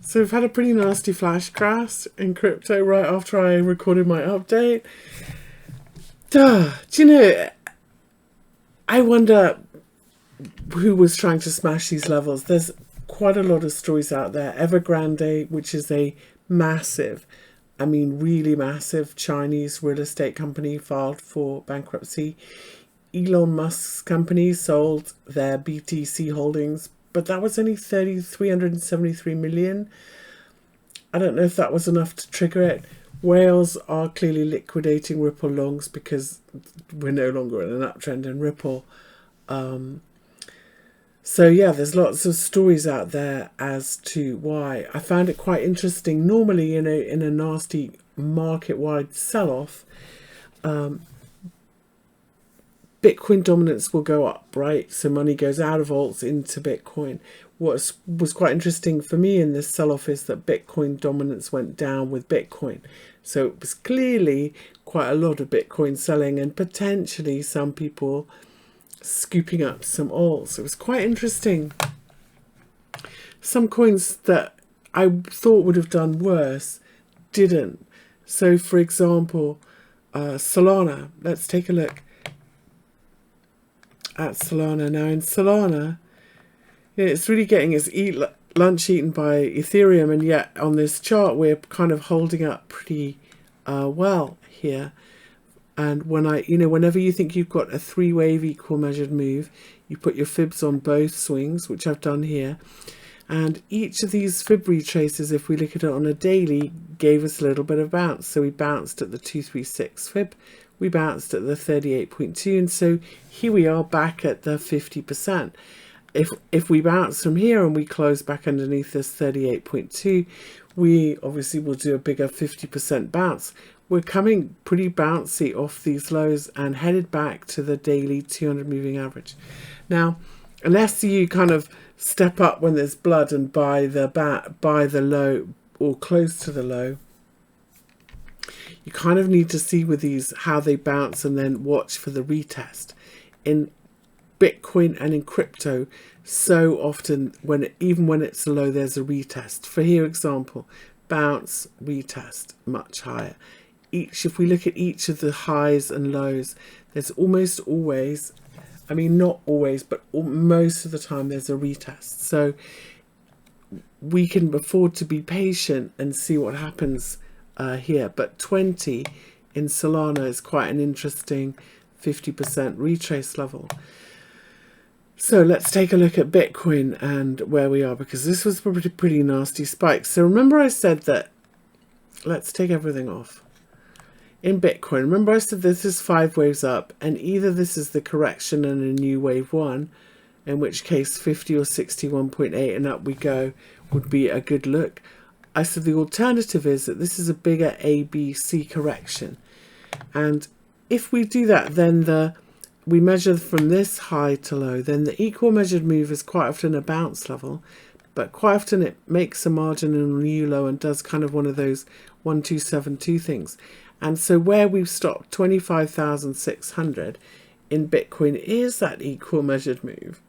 So we've had a pretty nasty flash crash in crypto right after I recorded my update. Duh. Do you know, I wonder who was trying to smash these levels. There's quite a lot of stories out there. Evergrande, which is a massive, I mean really massive Chinese real estate company, filed for bankruptcy. Elon Musk's company sold their BTC holdings, but that was only 373 million. I don't know if that was enough to trigger it. Whales are clearly liquidating Ripple longs because we're no longer in an uptrend in Ripple. So yeah, there's lots of stories out there as to why. I found it quite interesting. Normally, in a nasty market-wide sell-off, Bitcoin dominance will go up, right? So money goes out of alts into Bitcoin. What was quite interesting for me in this sell-off is that Bitcoin dominance went down with Bitcoin. So it was clearly quite a lot of Bitcoin selling and potentially some people scooping up some alts. It was quite interesting. Some coins that I thought would have done worse didn't. So for example, Solana. Let's take a look at Solana. Now in Solana, it's really getting its lunch eaten by Ethereum, and yet on this chart we're kind of holding up pretty well here. And whenever you think you've got a three-wave equal measured move, you put your fibs on both swings, which I've done here. And each of these fib retraces, if we look at it on a daily, gave us a little bit of bounce. So we bounced at the 236 fib, we bounced at the 38.2, and so here we are back at the 50%. If we bounce from here and we close back underneath this 38.2, we obviously will do a bigger 50% bounce. We're coming pretty bouncy off these lows and headed back to the daily 200 moving average. Now, unless you kind of step up when there's blood and buy the low or close to the low, you kind of need to see with these how they bounce and then watch for the retest. In Bitcoin and in crypto, so often even when it's low, there's a retest. For here example, bounce, retest, much higher. If we look at each of the highs and lows, there's almost always, I mean not always, but most of the time there's a retest. So we can afford to be patient and see what happens here. But 20 in Solana is quite an interesting 50% retrace level. So let's take a look at Bitcoin and where we are, because this was a pretty nasty spike. So remember I said that, let's take everything off. In Bitcoin, remember I said this is 5 waves up, and either this is the correction and a new wave 1, in which case 50 or 61.8 and up we go would be a good look. I said the alternative is that this is a bigger ABC correction, and if we do that, then we measure from this high to low, then the equal measured move is quite often a bounce level, but quite often it makes a margin in a new low and does kind of one of those 1272 things. And so where we've stopped, 25,600 in Bitcoin, is that equal measured move.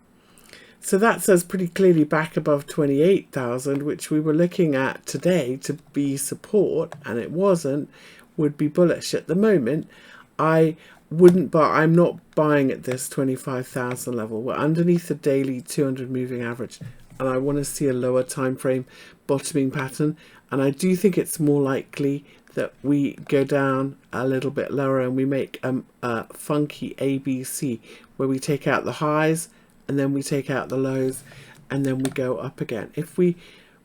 So that says pretty clearly back above 28,000, which we were looking at today to be support, and it wasn't, would be bullish. At the moment, I wouldn't buy, I'm not buying at this 25,000 level. We're underneath the daily 200 moving average, and I want to see a lower time frame bottoming pattern, and I do think it's more likely that we go down a little bit lower and we make a funky ABC where we take out the highs and then we take out the lows and then we go up again. If we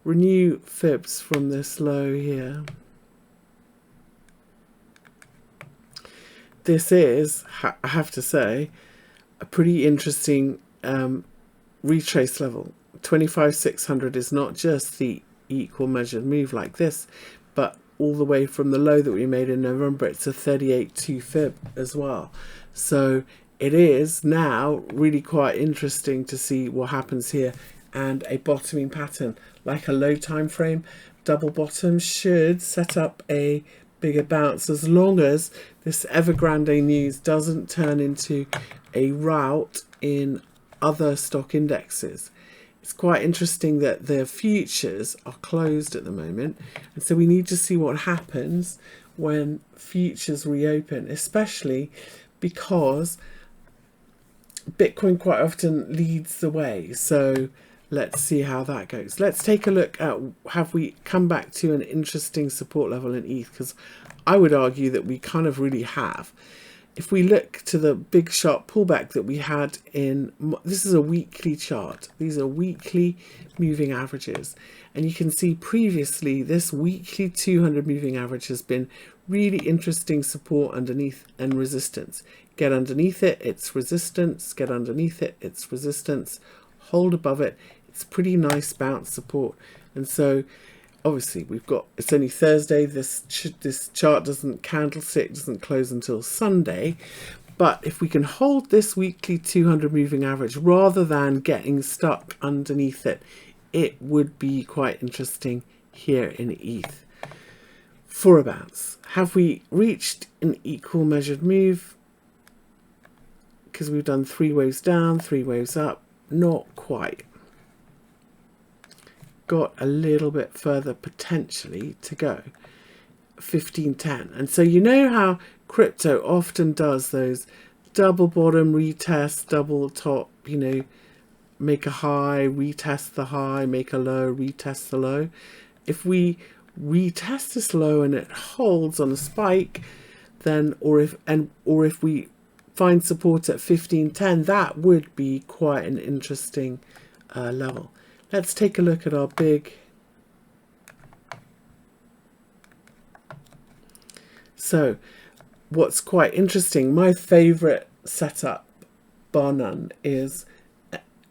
renew fibs from this low here, this is, I have to say, a pretty interesting retrace level. 25,600 is not just the equal measured move like this, but all the way from the low that we made in November, it's a 38.2 fib as well. So it is now really quite interesting to see what happens here, and a bottoming pattern like a low time frame double bottom should set up a bigger bounce, as long as this Evergrande news doesn't turn into a rout in other stock indexes. It's quite interesting that the futures are closed at the moment, and so we need to see what happens when futures reopen, especially because Bitcoin quite often leads the way. So let's see how that goes. Let's take a look at, have we come back to an interesting support level in ETH? Because I would argue that we kind of really have. If we look to the big sharp pullback that we had in, this is a weekly chart. These are weekly moving averages. And you can see previously this weekly 200 moving average has been really interesting support underneath and resistance. Get underneath it, it's resistance. Get underneath it, it's resistance. Hold above it, it's pretty nice bounce support. And so obviously we've got, it's only Thursday, this chart candlestick doesn't close until Sunday, but if we can hold this weekly 200 moving average rather than getting stuck underneath it, it would be quite interesting here in ETH for a bounce. Have we reached an equal measured move? Because we've done 3 waves down, 3 waves up, not quite. Got a little bit further potentially to go. 1510. And so you know how crypto often does those double bottom retest, double top, you know, make a high, retest the high, make a low, retest the low. If we retest this low and it holds on a spike, then or if we find support at 1510, that would be quite an interesting level. Let's take a look at our big. So what's quite interesting, my favorite setup, bar none, is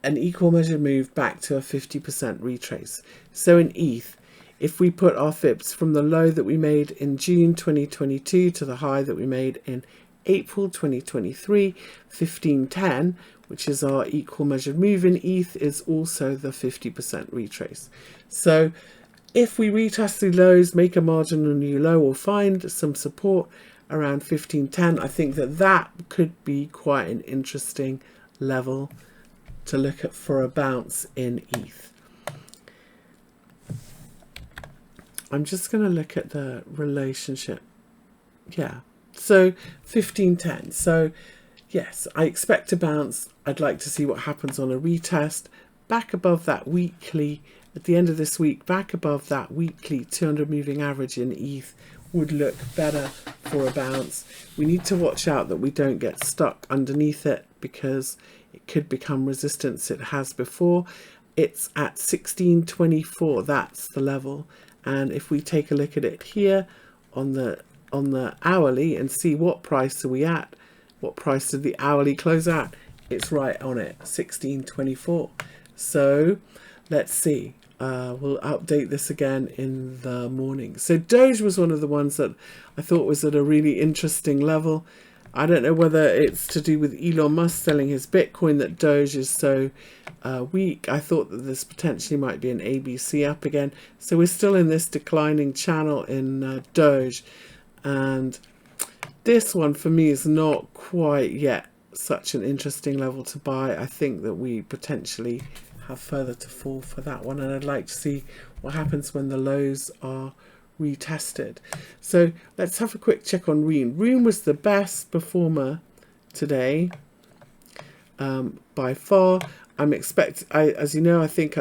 an equal measured move back to a 50% retrace. So in ETH, if we put our FIBs from the low that we made in June 2022 to the high that we made in April 2023, 1510, which is our equal measured move in ETH, is also the 50% retrace. So if we retest the lows, make a marginal new low, or find some support around 1510, I think that that could be quite an interesting level to look at for a bounce in ETH. I'm just going to look at the relationship. Yeah, so 1510. So yes, I expect to bounce. I'd like to see what happens on a retest. Back above that weekly, at the end of this week, back above that weekly 200 moving average in ETH would look better for a bounce. We need to watch out that we don't get stuck underneath it because it could become resistance. It has before. It's at 1624. That's the level. And if we take a look at it here on the hourly and see what price are we at, what price did the hourly close at? It's right on it, 1624. So let's see. We'll update this again in the morning. So Doge was one of the ones that I thought was at a really interesting level. I don't know whether it's to do with Elon Musk selling his Bitcoin that Doge is so weak. I thought that this potentially might be an ABC up again. So we're still in this declining channel in Doge. And this one for me is not quite yet such an interesting level to buy. I think that we potentially have further to fall for that one, and I'd like to see what happens when the lows are retested. So let's have a quick check on Rune. Rune was the best performer today by far. As you know, I think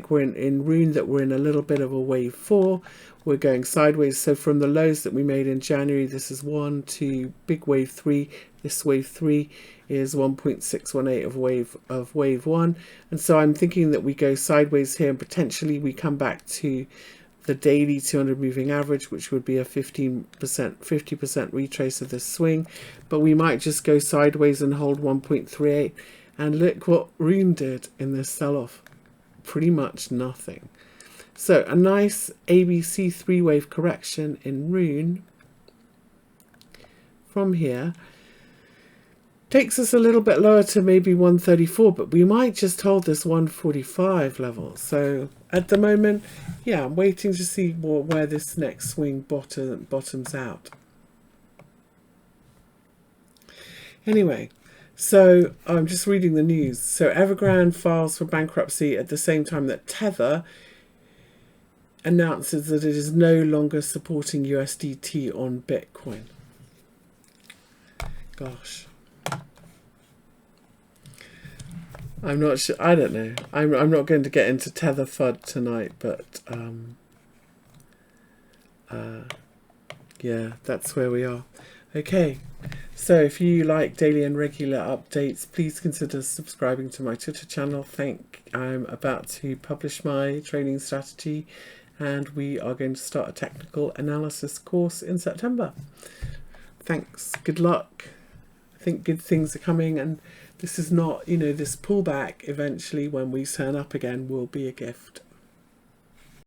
we're in Rune that we're in a little bit of a wave 4. We're going sideways. So from the lows that we made in January, this is 1, 2, big wave 3. This wave 3 is 1.618 of wave 1. And so I'm thinking that we go sideways here and potentially we come back to the daily 200 moving average, which would be a 50% retrace of this swing. But we might just go sideways and hold 1.38. And look what Rune did in this sell-off. Pretty much nothing. So a nice ABC 3-wave correction in Rune from here takes us a little bit lower to maybe 134, but we might just hold this 145 level. So at the moment, yeah, I'm waiting to see where this next swing bottoms out. Anyway, So I'm just reading the news. So Evergrande files for bankruptcy at the same time that Tether announces that it is no longer supporting USDT on Bitcoin. Gosh. I'm not sure. I don't know. I'm not going to get into Tether FUD tonight, but yeah, that's where we are. Okay. So if you like daily and regular updates, please consider subscribing to my Twitter channel. I'm about to publish my training strategy, and we are going to start a technical analysis course in September. Thanks. Good luck. I think good things are coming, and this is not, this pullback eventually when we turn up again will be a gift.